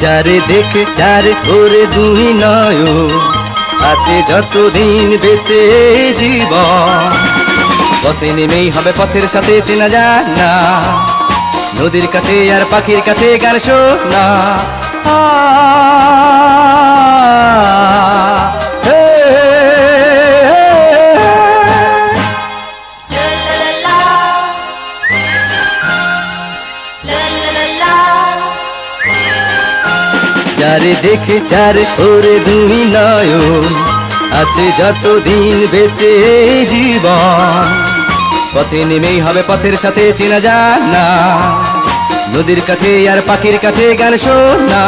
যারে দেখে যারে করে দুই নয়ন, আছে যতদিন বেঁচে জীবন। পথে নেমেই হবে পথের সাথে চেনা যায় না, নদীর কাছে আর পাখির কাছে গান শোনা। যারে দেখে যারে করে দুই নয়ন, আছে যতদিন বেঁচে জীবন। পথে নেমেই হবে পথের সাথে চেনা যায় না, নদীর কাছে আর পাখির কাছে গান শোনা।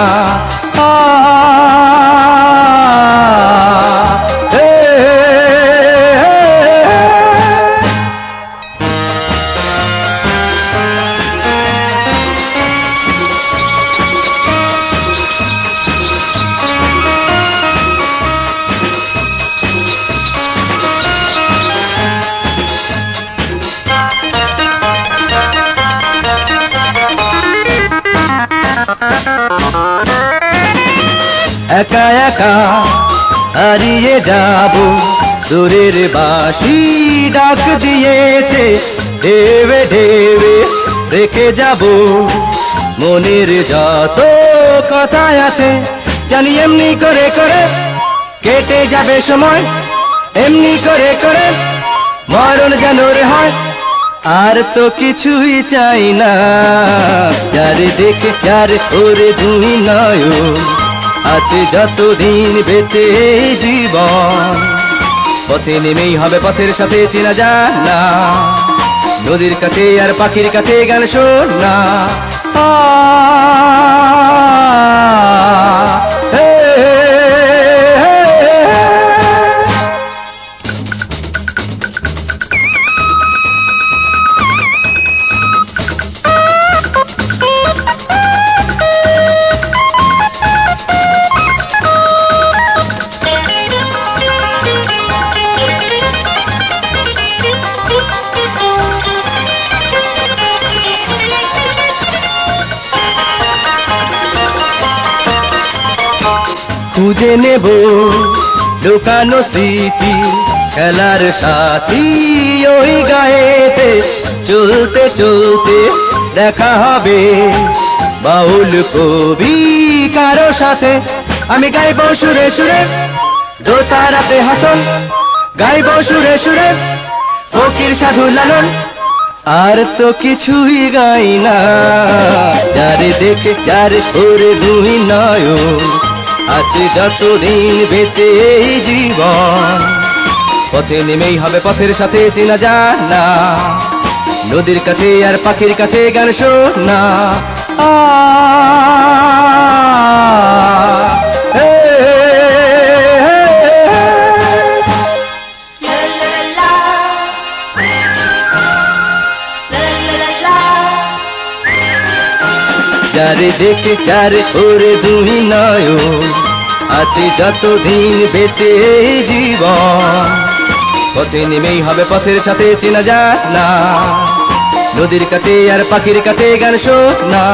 একা একা হারিয়ে যাব, দূরের বাঁশি ডাক দিয়েছে, ঢেবে ঢেবে রেখে যাব মনের যত কথা আছে। জানি এমনি করে করে কেটে যাবে সময়, এমনি করে করে মরণ যেন রে হয়। আর তো কিছুই চাই না, যারে দেখে যারে করে দুই নয়ন, আছে যতদিন বেঁচে জীবন। পথে নেমেই হবে পথের সাথে চেনা যায় না, নদীর কাছে আর পাখির কাছে গান শোনা। খুঁজে নেব লুকানো স্মৃতি, খেলার সাথী ওই গায়েতে। চলতে চলতে দেখা হবে বাউল কবি কারো সাথে। আমি গাইব সুরে সুরে দোতারাতে হাসন, গাইব সুরে সুরে ফকির সাধু লালন। আর তো কিছুই গাই না, যারে দেখে যারে করে দুই নয়ন, আছে যতদিন বেঁচে জীবন। পথে নেমেই হবে পথের সাথে চেনা যায় না, নদীর কাছে আর পাখির কাছে গান শোনা। যারে দেখে যারে করে দুই নয়ন, আছে যতদিন বেঁচে জীবন। পথে নেমেই হবে পথের সাথে চেনা যায় না, নদীর কাছে আর পাখির কাছে গান শোনা।